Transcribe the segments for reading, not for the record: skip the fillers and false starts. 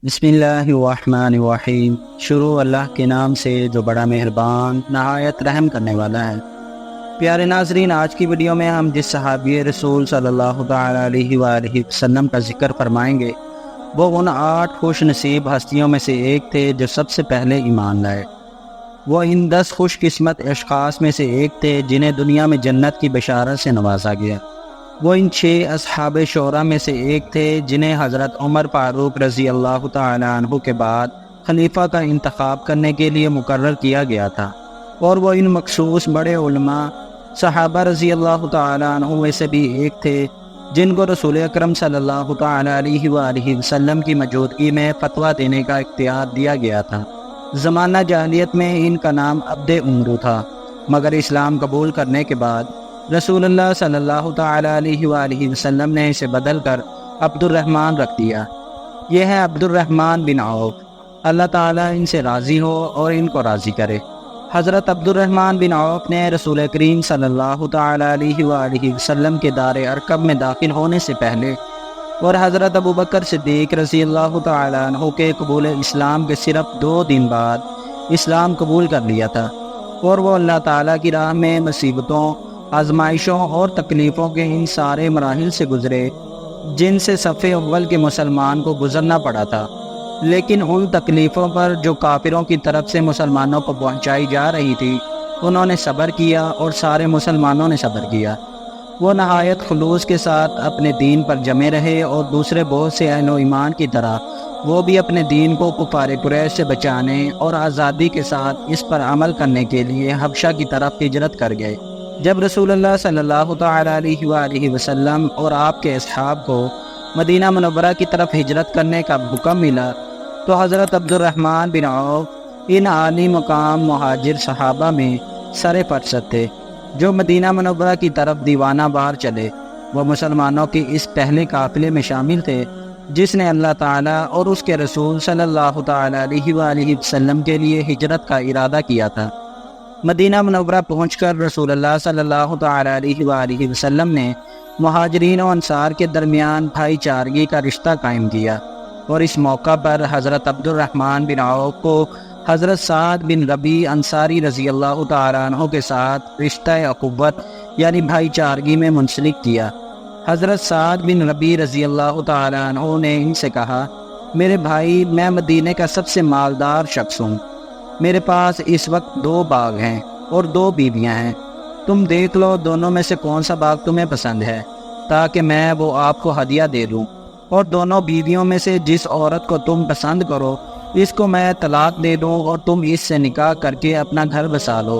بسم اللہ الرحمن الرحیم۔ شروع اللہ کے نام سے جو بڑا مہربان نہایت رحم کرنے والا ہے۔ پیارے ناظرین، آج کی ویڈیو میں ہم جس صحابی رسول صلی اللہ تعالیٰ علیہ وآلہ وسلم کا ذکر فرمائیں گے وہ ان 8 خوش نصیب ہستیوں میں سے ایک تھے جو سب سے پہلے ایمان لائے۔ وہ ان 10 خوش قسمت اشخاص میں سے ایک تھے جنہیں دنیا میں جنت کی بشارت سے نوازا گیا۔ وہ ان 6 اصحاب شورا میں سے ایک تھے جنہیں حضرت عمر فاروق رضی اللہ تعالیٰ عنہ کے بعد خلیفہ کا انتخاب کرنے کے لیے مقرر کیا گیا تھا، اور وہ ان مخصوص بڑے علماء صحابہ رضی اللہ تعالیٰ عنہ میں سے بھی ایک تھے جن کو رسول اکرم صلی اللہ تعالیٰ علیہ وآلہ وسلم کی موجودگی میں فتویٰ دینے کا اختیار دیا گیا تھا۔ زمانہ جاہلیت میں ان کا نام عبد عمرو تھا، مگر اسلام قبول کرنے کے بعد رسول اللہ صلی اللہ تعالیٰ علیہ وآلہ وسلم نے اسے بدل کر عبد الرحمن رکھ دیا۔ یہ ہے عبد الرحمن بن عوف۔ اللہ تعالیٰ ان سے راضی ہو اور ان کو راضی کرے۔ حضرت عبد الرحمن بن عوف نے رسول کریم صلی اللہ تعالیٰ علیہ وآلہ وسلم کے دار ارقم میں داخل ہونے سے پہلے اور حضرت ابوبکر صدیق رضی اللہ تعالیٰ عنہ کے قبول اسلام کے صرف 2 دن بعد اسلام قبول کر لیا تھا، اور وہ اللہ تعالیٰ کی راہ میں مصیبتوں، آزمائشوں اور تکلیفوں کے ان سارے مراحل سے گزرے جن سے صف اول کے مسلمان کو گزرنا پڑا تھا۔ لیکن ان تکلیفوں پر جو کافروں کی طرف سے مسلمانوں کو پہنچائی جا رہی تھی انہوں نے صبر کیا، اور سارے مسلمانوں نے صبر کیا۔ وہ نہایت خلوص کے ساتھ اپنے دین پر جمے رہے، اور دوسرے بہت سے اہل و ایمان کی طرح وہ بھی اپنے دین کو کفار قریش سے بچانے اور آزادی کے ساتھ اس پر عمل کرنے کے لیے حبشہ کی طرف ہجرت کر گئے۔ جب رسول اللہ صلی اللہ تعالیٰ علیہ وآلہ وسلم اور آپ کے اصحاب کو مدینہ منورہ کی طرف ہجرت کرنے کا حکم ملا تو حضرت عبد الرحمن بن عوف ان عالی مقام مہاجر صحابہ میں سر فرست تھے جو مدینہ منورہ کی طرف دیوانہ بار چلے۔ وہ مسلمانوں کے اس پہلے قافلے میں شامل تھے جس نے اللہ تعالیٰ اور اس کے رسول صلی اللہ تعالیٰ علیہ وآلہ وسلم کے لیے ہجرت کا ارادہ کیا تھا۔ مدینہ منورہ پہنچ کر رسول اللہ صلی اللہ تعالیٰ علیہ وآلہ وسلم نے مہاجرین و انصار کے درمیان بھائی چارگی کا رشتہ قائم کیا، اور اس موقع پر حضرت عبد الرحمن بن عوف کو حضرت سعد بن ربیع انصاری رضی اللہ تعالیٰ عنہ کے ساتھ رشتہ اخوت یعنی بھائی چارگی میں منسلک کیا۔ حضرت سعد بن ربیع رضی اللہ تعالیٰ عنہ نے ان سے کہا، میرے بھائی، میں مدینے کا سب سے مالدار شخص ہوں۔ میرے پاس اس وقت 2 باغ ہیں اور 2 بیویاں ہیں۔ تم دیکھ لو دونوں میں سے کون سا باغ تمہیں پسند ہے تاکہ میں وہ آپ کو ہدیہ دے دوں، اور دونوں بیویوں میں سے جس عورت کو تم پسند کرو اس کو میں طلاق دے دوں اور تم اس سے نکاح کر کے اپنا گھر بسا لو۔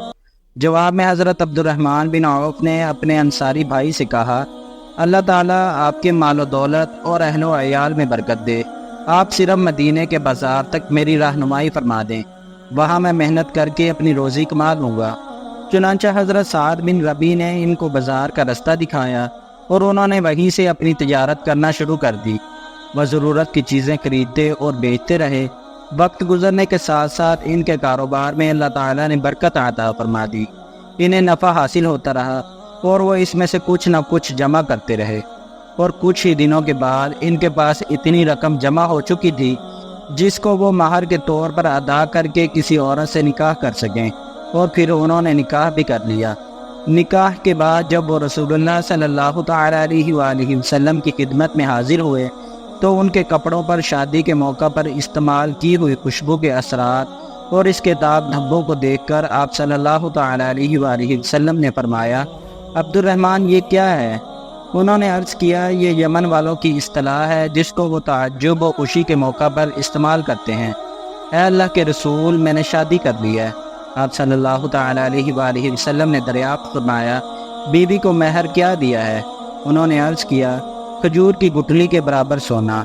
جواب میں حضرت عبد الرحمن بن عوف نے اپنے انصاری بھائی سے کہا، اللہ تعالیٰ آپ کے مال و دولت اور اہل و عیال میں برکت دے۔ آپ صرف مدینے کے بازار تک میری رہنمائی فرما دیں، وہاں میں محنت کر کے اپنی روزی کما لوں گا۔ چنانچہ حضرت سعد بن ربیع نے ان کو بازار کا رستہ دکھایا، اور انہوں نے وہیں سے اپنی تجارت کرنا شروع کر دی۔ وہ ضرورت کی چیزیں خریدتے اور بیچتے رہے۔ وقت گزرنے کے ساتھ ساتھ ان کے کاروبار میں اللہ تعالیٰ نے برکت عطا فرما دی۔ انہیں نفع حاصل ہوتا رہا، اور وہ اس میں سے کچھ نہ کچھ جمع کرتے رہے، اور کچھ ہی دنوں کے بعد ان کے پاس اتنی رقم جمع ہو چکی تھی جس کو وہ مہر کے طور پر ادا کر کے کسی عورت سے نکاح کر سکیں، اور پھر انہوں نے نکاح بھی کر لیا۔ نکاح کے بعد جب وہ رسول اللہ صلی اللہ تعالیٰ علیہ وآلہ وسلم کی خدمت میں حاضر ہوئے تو ان کے کپڑوں پر شادی کے موقع پر استعمال کی ہوئی خوشبو کے اثرات اور اس کے داغ دھبوں کو دیکھ کر آپ صلی اللہ تعالیٰ علیہ وآلہ وسلم نے فرمایا، عبد الرحمن، یہ کیا ہے؟ انہوں نے عرض کیا، یہ یمن والوں کی اصطلاح ہے جس کو وہ تعجب و خوشی کے موقع پر استعمال کرتے ہیں۔ اے اللہ کے رسول، میں نے شادی کر لی ہے۔ آپ صلی اللہ تعالیٰ علیہ وآلہ وسلم نے دریافت فرمایا، بیوی کو مہر کیا دیا ہے؟ انہوں نے عرض کیا، کھجور کی گٹھلی کے برابر سونا۔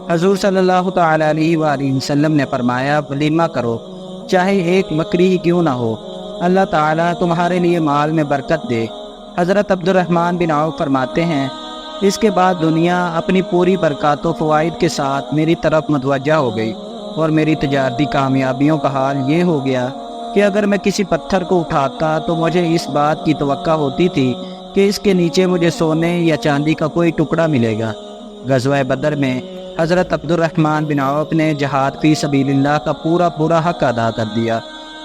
حضور صلی اللہ تعالیٰ علیہ وآلہ وسلم نے فرمایا، ولیمہ کرو، چاہے 1 بکری ہی کیوں نہ ہو، اللہ تعالیٰ تمہارے لیے مال میں برکت دے۔ حضرت عبد الرحمن بن عوف فرماتے ہیں، اس کے بعد دنیا اپنی پوری برکات و فوائد کے ساتھ میری طرف متوجہ ہو گئی، اور میری تجارتی کامیابیوں کا حال یہ ہو گیا کہ اگر میں کسی پتھر کو اٹھاتا تو مجھے اس بات کی توقع ہوتی تھی کہ اس کے نیچے مجھے سونے یا چاندی کا کوئی ٹکڑا ملے گا۔ غزوہ بدر میں حضرت عبد الرحمن بن عوف نے جہاد فی سبیل اللہ کا پورا حق ادا کر دیا۔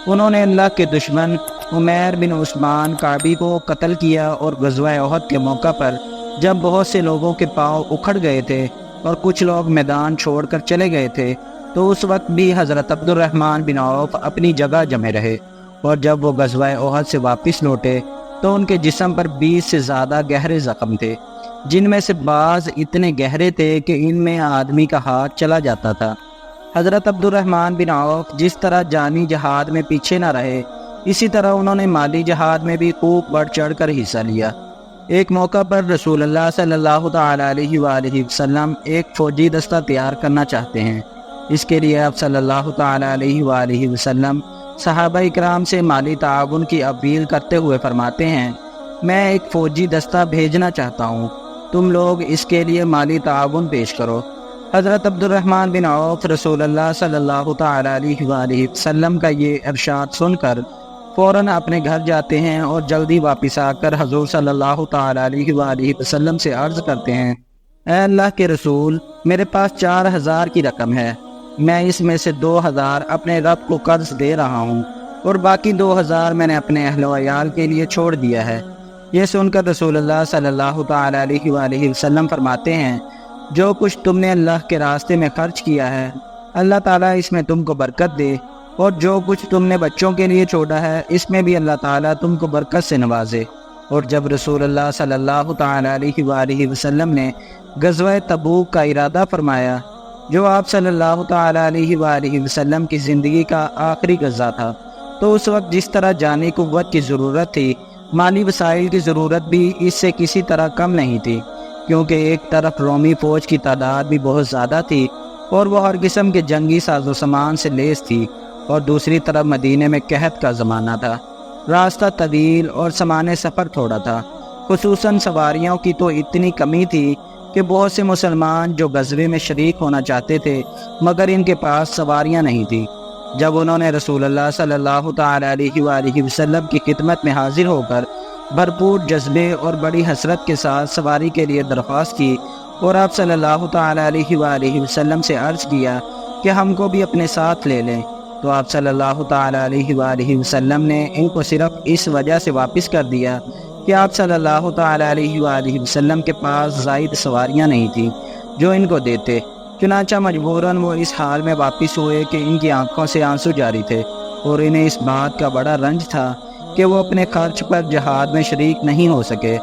انہوں نے اللہ کے دشمن عمیر بن عثمان کعبی کو قتل کیا، اور غزوہ احد کے موقع پر جب بہت سے لوگوں کے پاؤں اکھڑ گئے تھے اور کچھ لوگ میدان چھوڑ کر چلے گئے تھے، تو اس وقت بھی حضرت عبد الرحمن بن عوف اپنی جگہ جمے رہے، اور جب وہ غزوہ احد سے واپس لوٹے تو ان کے جسم پر 20 سے زیادہ گہرے زخم تھے، جن میں سے بعض اتنے گہرے تھے کہ ان میں آدمی کا ہاتھ چلا جاتا تھا۔ حضرت عبد الرحمن بن عوف جس طرح جانی جہاد میں پیچھے نہ رہے، اسی طرح انہوں نے مالی جہاد میں بھی خوب بڑھ چڑھ کر حصہ لیا۔ ایک موقع پر رسول اللہ صلی اللہ تعالیٰ علیہ وآلہ وسلم ایک فوجی دستہ تیار کرنا چاہتے ہیں۔ اس کے لیے آپ صلی اللہ تعالیٰ علیہ وآلہ وسلم صحابہ اکرام سے مالی تعاون کی اپیل کرتے ہوئے فرماتے ہیں، میں ایک فوجی دستہ بھیجنا چاہتا ہوں، تم لوگ اس کے لیے مالی تعاون پیش کرو۔ حضرت عبد الرحمن بن عوف رسول اللہ صلی اللہ تعالیٰ علیہ وآلہ وسلم کا یہ ارشاد سن کر فوراً اپنے گھر جاتے ہیں، اور جلدی واپس آ کر حضور صلی اللہ تعالیٰ علیہ وآلہ وسلم سے عرض کرتے ہیں، اے اللہ کے رسول، میرے پاس 4000 کی رقم ہے، میں اس میں سے 2000 اپنے رب کو قرض دے رہا ہوں، اور باقی 2000 میں نے اپنے اہل و عیال کے لیے چھوڑ دیا ہے۔ یہ سن کر رسول اللہ صلی اللہ تعالیٰ علیہ وآلہ وسلم فرماتے ہیں، جو کچھ تم نے اللہ کے راستے میں خرچ کیا ہے، اللہ تعالیٰ اس میں تم کو برکت دے، اور جو کچھ تم نے بچوں کے لیے چھوڑا ہے، اس میں بھی اللہ تعالیٰ تم کو برکت سے نوازے۔ اور جب رسول اللہ صلی اللہ تعالیٰ علیہ وآلہ وسلم نے غزوہ تبوک کا ارادہ فرمایا، جو آپ صلی اللہ تعالیٰ علیہ وآلہ وسلم کی زندگی کا آخری غزہ تھا، تو اس وقت جس طرح جانی قوت کی ضرورت تھی، مالی وسائل کی ضرورت بھی اس سے کسی طرح کم نہیں تھی، کیونکہ ایک طرف رومی فوج کی تعداد بھی بہت زیادہ تھی، اور وہ ہر قسم کے جنگی ساز و سامان سے لیس تھی، اور دوسری طرف مدینے میں قحط کا زمانہ تھا، راستہ طویل اور سامان سفر تھوڑا تھا، خصوصاً سواریوں کی تو اتنی کمی تھی کہ بہت سے مسلمان جو غزوے میں شریک ہونا چاہتے تھے، مگر ان کے پاس سواریاں نہیں تھیں۔ جب انہوں نے رسول اللہ صلی اللہ تعالیٰ علیہ وآلہ وسلم کی خدمت میں حاضر ہو کر بھرپور جذبے اور بڑی حسرت کے ساتھ سواری کے لیے درخواست کی، اور آپ صلی اللہ تعالیٰ علیہ وآلہ وسلم سے عرض کیا کہ ہم کو بھی اپنے ساتھ لے لیں، تو آپ صلی اللہ تعالیٰ علیہ وآلہ وسلم نے ان کو صرف اس وجہ سے واپس کر دیا کہ آپ صلی اللہ تعالیٰ علیہ وآلہ وسلم کے پاس زائد سواریاں نہیں تھیں جو ان کو دیتے۔ چنانچہ مجبوراً وہ اس حال میں واپس ہوئے کہ ان کی آنکھوں سے آنسو جاری تھے، اور انہیں اس بات کا بڑا رنج تھا کہ وہ اپنے خرچ پر جہاد میں شریک نہیں ہو سکے،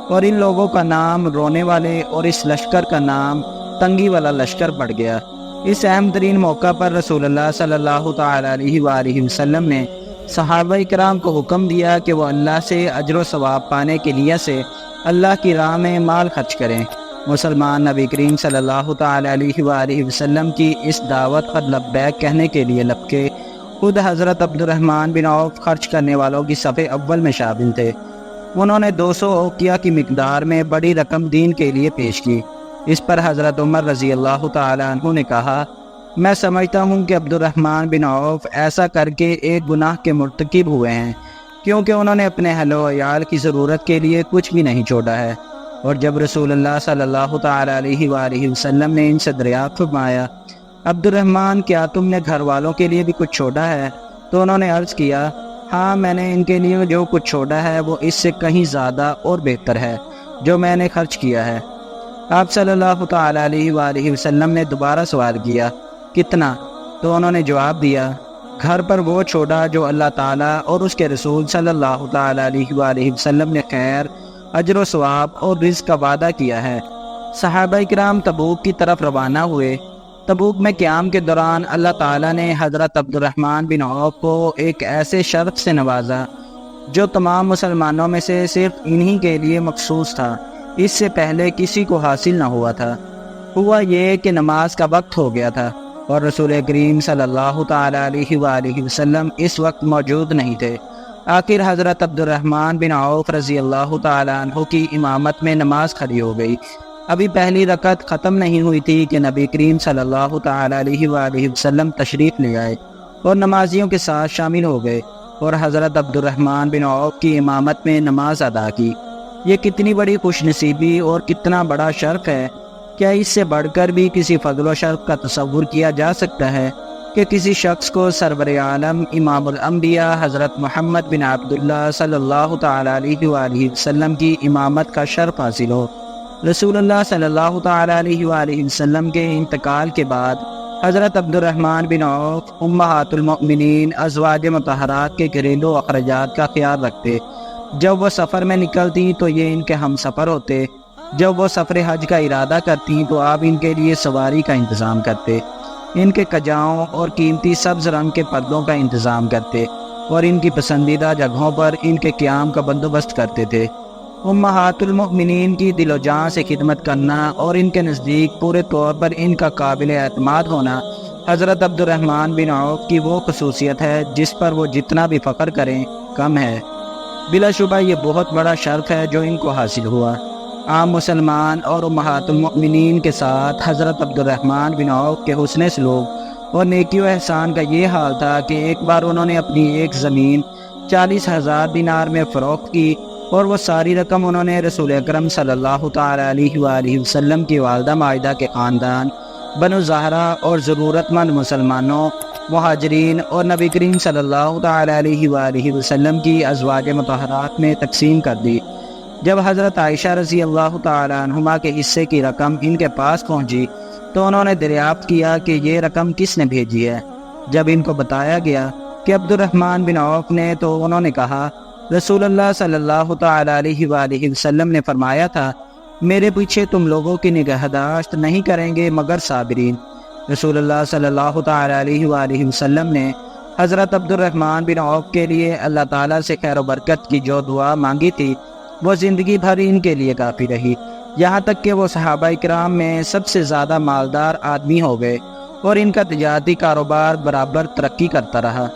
اور ان لوگوں کا نام رونے والے اور اس لشکر کا نام تنگی والا لشکر پڑ گیا۔ اس اہم ترین موقع پر رسول اللہ صلی اللہ تعالیٰ علیہ وآلہ وسلم نے صحابہ کرام کو حکم دیا کہ وہ اللہ سے اجر و ثواب پانے کے لیے سے اللہ کی راہ میں مال خرچ کریں۔ مسلمان نبی کریم صلی اللہ تعالیٰ علیہ وآلہ وسلم کی اس دعوت پر لبیک کہنے کے لیے لبکے۔ خود حضرت عبد الرحمن بن عوف خرچ کرنے والوں کی صف اول میں شامل تھے۔ انہوں نے 200 اوقیہ کی مقدار میں بڑی رقم دین کے لیے پیش کی۔ اس پر حضرت عمر رضی اللہ تعالیٰ عنہ نے کہا، میں سمجھتا ہوں کہ عبد الرحمن بن عوف ایسا کر کے ایک گناہ کے مرتکب ہوئے ہیں، کیونکہ انہوں نے اپنے اہل و عیال کی ضرورت کے لیے کچھ بھی نہیں چھوڑا ہے۔ اور جب رسول اللہ صلی اللہ تعالیٰ علیہ وآلہ وسلم نے ان سے دریافت فرمایا، عبد الرحمن کیا تم نے گھر والوں کے لیے بھی کچھ چھوڑا ہے؟ تو انہوں نے عرض کیا، ہاں میں نے ان کے لیے جو کچھ چھوڑا ہے وہ اس سے کہیں زیادہ اور بہتر ہے جو میں نے خرچ کیا ہے۔ آپ صلی اللہ تعالیٰ علیہ وآلہ وسلم نے دوبارہ سوال کیا، کتنا؟ تو انہوں نے جواب دیا، گھر پر وہ چھوڑا جو اللہ تعالیٰ اور اس کے رسول صلی اللہ تعالیٰ علیہ وآلہ وسلم نے خیر، اجر و ثواب اور رزق کا وعدہ کیا ہے۔ صحابہ کرام تبوک کی طرف روانہ ہوئے۔ تبوک میں قیام کے دوران اللہ تعالیٰ نے حضرت عبد الرحمن بن عوف کو ایک ایسے شرف سے نوازا جو تمام مسلمانوں میں سے صرف انہی کے لیے مخصوص تھا، اس سے پہلے کسی کو حاصل نہ ہوا تھا۔ ہوا یہ کہ نماز کا وقت ہو گیا تھا، اور رسول کریم صلی اللہ تعالیٰ علیہ وآلہ وسلم اس وقت موجود نہیں تھے۔ آخر حضرت عبد الرحمن بن عوف رضی اللہ تعالیٰ عنہ کی امامت میں نماز کھڑی ہو گئی۔ ابھی پہلی رکعت ختم نہیں ہوئی تھی کہ نبی کریم صلی اللہ تعالیٰ علیہ وآلہ وسلم تشریف لے آئے اور نمازیوں کے ساتھ شامل ہو گئے، اور حضرت عبد الرحمن بن عوف کی امامت میں نماز ادا کی۔ یہ کتنی بڑی خوش نصیبی اور کتنا بڑا شرف ہے کیا اس سے بڑھ کر بھی کسی فضل و شرف کا تصور کیا جا سکتا ہے کہ کسی شخص کو سرور عالم امام الانبیاء حضرت محمد بن عبداللہ صلی اللہ تعالی علیہ وآلہ وسلم کی امامت کا شرف حاصل ہو؟ رسول اللہ صلی اللہ تعالی علیہ وآلہ وسلم کے انتقال کے بعد حضرت عبد الرحمن بن عوف امہات المؤمنین ازواج مطہرات کے گھریلو اخراجات کا خیال رکھتے۔ جب وہ سفر میں نکلتی تو یہ ان کے ہم سفر ہوتے، جب وہ سفر حج کا ارادہ کرتی تو آپ ان کے لیے سواری کا انتظام کرتے، ان کے کجاؤں اور قیمتی سبز رنگ کے پردوں کا انتظام کرتے اور ان کی پسندیدہ جگہوں پر ان کے قیام کا بندوبست کرتے تھے۔ امہات المؤمنین کی دل و جان سے خدمت کرنا اور ان کے نزدیک پورے طور پر ان کا قابل اعتماد ہونا حضرت عبد الرحمن بن عوف کی وہ خصوصیت ہے جس پر وہ جتنا بھی فخر کریں کم ہے۔ بلا شبہ یہ بہت بڑا شرف ہے جو ان کو حاصل ہوا۔ عام مسلمان اور امہات المؤمنین کے ساتھ حضرت عبد الرحمن بن عوف کے حسن سلوک اور نیکی و احسان کا یہ حال تھا کہ ایک بار انہوں نے اپنی ایک زمین 40,000 دینار میں فروخت کی اور وہ ساری رقم انہوں نے رسول اکرم صلی اللہ تعالی علیہ وآلہ وسلم کی والدہ مائدہ کے خاندان، بنو زہرہ اور ضرورت مند مسلمانوں، مہاجرین اور نبی کریم صلی اللہ تعالی علیہ وآلہ وسلم کی ازواج مطہرات میں تقسیم کر دی۔ جب حضرت عائشہ رضی اللہ تعالی عنہما کے حصے کی رقم ان کے پاس پہنچی تو انہوں نے دریافت کیا کہ یہ رقم کس نے بھیجی ہے۔ جب ان کو بتایا گیا کہ عبد الرحمن بن عوف نے تو انہوں نے کہا، رسول اللہ صلی اللہ تعالی علیہ وآلہ وسلم نے فرمایا تھا، میرے پیچھے تم لوگوں کی نگہداشت نہیں کریں گے مگر صابرین۔ رسول اللہ صلی اللہ تعالی علیہ وآلہ وسلم نے حضرت عبد الرحمن بن عوف کے لیے اللہ تعالیٰ سے خیر و برکت کی جو دعا مانگی تھی وہ زندگی بھر ان کے لیے کافی رہی، یہاں تک کہ وہ صحابہ کرام میں سب سے زیادہ مالدار آدمی ہو گئے اور ان کا تجارتی کاروبار برابر ترقی کرتا رہا۔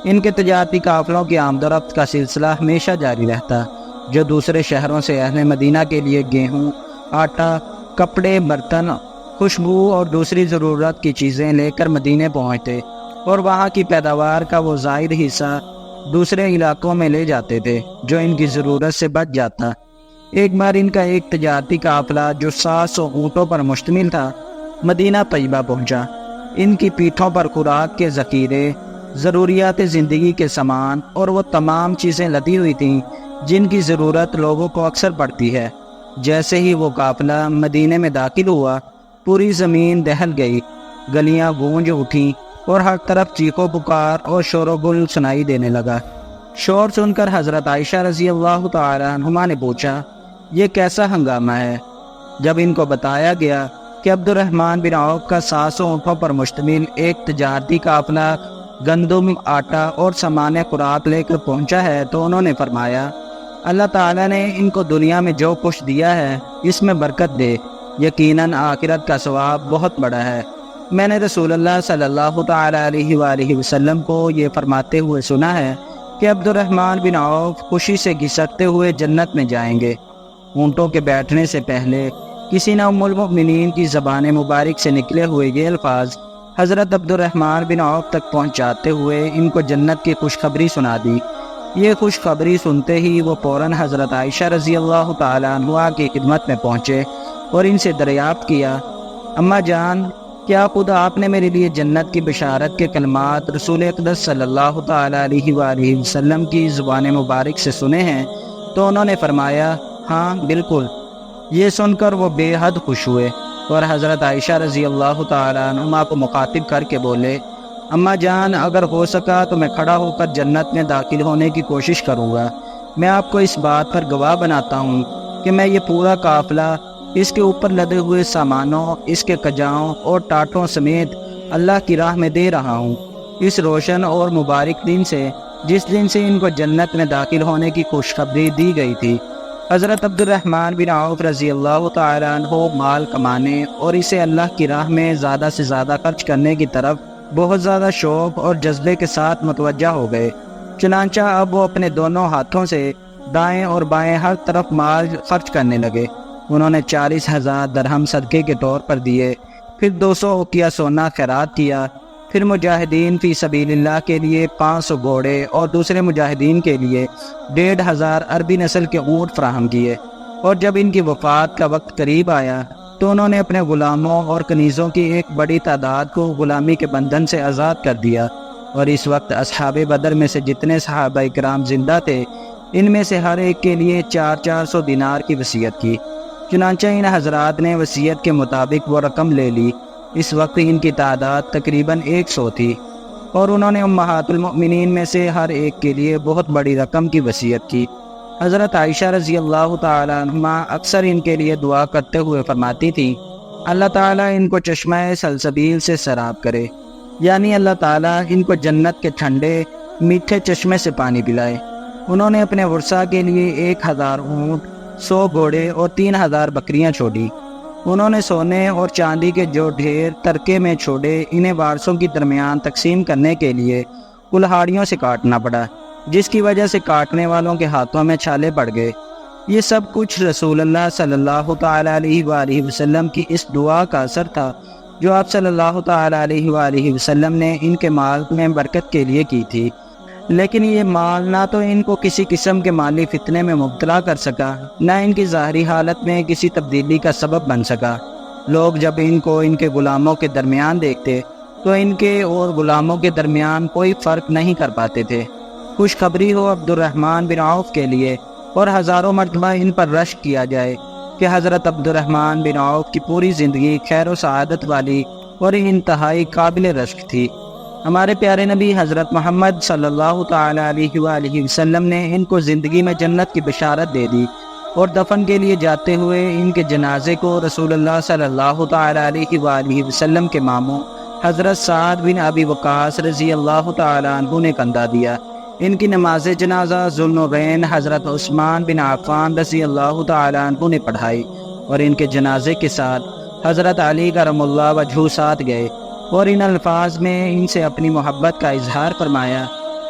ان کے تجارتی قافلوں کی آمد و رفت کا سلسلہ ہمیشہ جاری رہتا، جو دوسرے شہروں سے اہل مدینہ کے لیے گیہوں، آٹا، کپڑے، برتن، خوشبو اور دوسری ضرورت کی چیزیں لے کر مدینے پہنچتے اور وہاں کی پیداوار کا وہ زائد حصہ دوسرے علاقوں میں لے جاتے تھے جو ان کی ضرورت سے بچ جاتا۔ ایک بار ان کا ایک تجارتی قافلہ جو 700 اونٹوں پر مشتمل تھا مدینہ طیبہ پہنچا۔ ان کی پیٹھوں پر خوراک کے ذخیرے، ضروریات زندگی کے سامان اور وہ تمام چیزیں لدی ہوئی تھیں جن کی ضرورت لوگوں کو اکثر پڑتی ہے۔ جیسے ہی وہ قافلہ مدینے میں داخل ہوا پوری زمین دہل گئی، گلیاں گونج اٹھیں اور ہر طرف چیخو پکار اور شور و گل سنائی دینے لگا۔ شور سن کر حضرت عائشہ رضی اللہ تعالی عنہما نے پوچھا، یہ کیسا ہنگامہ ہے؟ جب ان کو بتایا گیا کہ عبد الرحمن بن عوف کا 700 اونٹوں پر مشتمل ایک تجارتی قافلہ گندم، آٹا اور سامان خوراک لے کر پہنچا ہے تو انہوں نے فرمایا، اللہ تعالیٰ نے ان کو دنیا میں جو کچھ دیا ہے اس میں برکت دے، یقیناً آخرت کا ثواب بہت بڑا ہے۔ میں نے رسول اللہ صلی اللہ تعالی علیہ وآلہ وسلم کو یہ فرماتے ہوئے سنا ہے کہ عبد الرحمن بن عوف خوشی سے گھسٹتے ہوئے جنت میں جائیں گے۔ اونٹوں کے بیٹھنے سے پہلے کسی نے ام المؤمنین کی زبان مبارک سے نکلے ہوئے یہ الفاظ حضرت عبد الرحمن بن عوف تک پہنچاتے ہوئے ان کو جنت کی خوشخبری سنا دی۔ یہ خوشخبری سنتے ہی وہ فوراً حضرت عائشہ رضی اللہ تعالی عنہا کی خدمت میں پہنچے اور ان سے دریافت کیا، اماں جان، کیا خود آپ نے میرے لیے جنت کی بشارت کے کلمات رسول اقدس صلی اللہ تعالی علیہ وآلہ وسلم کی زبان مبارک سے سنے ہیں؟ تو انہوں نے فرمایا، ہاں بالکل۔ یہ سن کر وہ بے حد خوش ہوئے اور حضرت عائشہ رضی اللہ تعالی عنہا کو مخاطب کر کے بولے، اماں جان، اگر ہو سکا تو میں کھڑا ہو کر جنت میں داخل ہونے کی کوشش کروں گا۔ میں آپ کو اس بات پر گواہ بناتا ہوں کہ میں یہ پورا قافلہ، اس کے اوپر لدے ہوئے سامانوں، اس کے کجاؤں اور ٹاٹوں سمیت اللہ کی راہ میں دے رہا ہوں، اس روشن اور مبارک دن سے جس دن سے ان کو جنت میں داخل ہونے کی خوشخبری دی گئی تھی۔ حضرت عبد الرحمن بن عوف رضی اللہ تعالی عنہ مال کمانے اور اسے اللہ کی راہ میں زیادہ سے زیادہ خرچ کرنے کی طرف بہت زیادہ شوق اور جذبے کے ساتھ متوجہ ہو گئے۔ چنانچہ اب وہ اپنے دونوں ہاتھوں سے دائیں اور بائیں ہر طرف مال خرچ کرنے لگے۔ انہوں نے 40,000 درہم صدقے کے طور پر دیے، پھر 200 اوقیہ سونا خیرات کیا، پھر مجاہدین فی سبیل اللہ کے لیے 500 گھوڑے اور دوسرے مجاہدین کے لیے 1,500 عربی نسل کے اونٹ فراہم کیے، اور جب ان کی وفات کا وقت قریب آیا تو انہوں نے اپنے غلاموں اور کنیزوں کی ایک بڑی تعداد کو غلامی کے بندھن سے آزاد کر دیا، اور اس وقت اصحاب بدر میں سے جتنے صحابہ کرام زندہ تھے ان میں سے ہر ایک کے لیے 400 دینار کی وصیت کی۔ چنانچہ ان حضرات نے وصیت کے مطابق وہ رقم لے لی۔ اس وقت ان کی تعداد تقریباً 100 تھی، اور انہوں نے امہات المؤمنین میں سے ہر ایک کے لیے بہت بڑی رقم کی وصیت کی۔ حضرت عائشہ رضی اللہ تعالیٰ عنہ اکثر ان کے لیے دعا کرتے ہوئے فرماتی تھیں، اللہ تعالیٰ ان کو چشمہ سلسبیل سے سیراب کرے، یعنی اللہ تعالیٰ ان کو جنت کے ٹھنڈے میٹھے چشمے سے پانی پلائے۔ انہوں نے اپنے ورثہ کے لیے 1000 اونٹ، 100 گھوڑے اور 3000 بکریاں چھوڑی۔ انہوں نے سونے اور چاندی کے جو ڈھیر ترکے میں چھوڑے انہیں وارثوں کے درمیان تقسیم کرنے کے لیے کلہاڑیوں سے کاٹنا پڑا، جس کی وجہ سے کاٹنے والوں کے ہاتھوں میں چھالے پڑ گئے۔ یہ سب کچھ رسول اللہ صلی اللہ تعالیٰ علیہ وآلہ وسلم کی اس دعا کا اثر تھا جو آپ صلی اللہ تعالیٰ علیہ وآلہ وسلم نے ان کے مال میں برکت کے لیے کی تھی۔ لیکن یہ مال نہ تو ان کو کسی قسم کے مالی فتنے میں مبتلا کر سکا، نہ ان کی ظاہری حالت میں کسی تبدیلی کا سبب بن سکا۔ لوگ جب ان کو ان کے غلاموں کے درمیان دیکھتے تو ان کے اور غلاموں کے درمیان کوئی فرق نہیں کر پاتے تھے۔ خوشخبری ہو عبد الرحمن بن عوف کے لیے، اور ہزاروں مرتبہ ان پر رشک کیا جائے کہ حضرت عبد الرحمن بن عوف کی پوری زندگی خیر و سعادت والی اور انتہائی قابل رشک تھی۔ ہمارے پیارے نبی حضرت محمد صلی اللہ تعالیٰ علیہ وآلہ وسلم نے ان کو زندگی میں جنت کی بشارت دے دی، اور دفن کے لیے جاتے ہوئے ان کے جنازے کو رسول اللہ صلی اللہ تعالیٰ علیہ وآلہ وسلم کے ماموں حضرت سعد بن ابی وقاص رضی اللہ تعالیٰ عنہ نے کندھا دیا۔ ان کی نماز جنازہ ذوالنورین حضرت عثمان بن عفان رضی اللہ تعالیٰ عنہ نے پڑھائی، اور ان کے جنازے کے ساتھ حضرت علی کرم اللہ وجہہ ساتھ گئے، اور ان الفاظ میں ان سے اپنی محبت کا اظہار فرمایا،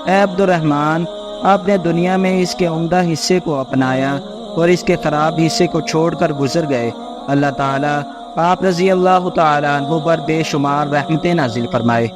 اے عبد الرحمن، آپ نے دنیا میں اس کے عمدہ حصے کو اپنایا اور اس کے خراب حصے کو چھوڑ کر گزر گئے۔ اللہ تعالیٰ آپ رضی اللہ تعالیٰ عنہ پر بے شمار رحمتیں نازل فرمائے۔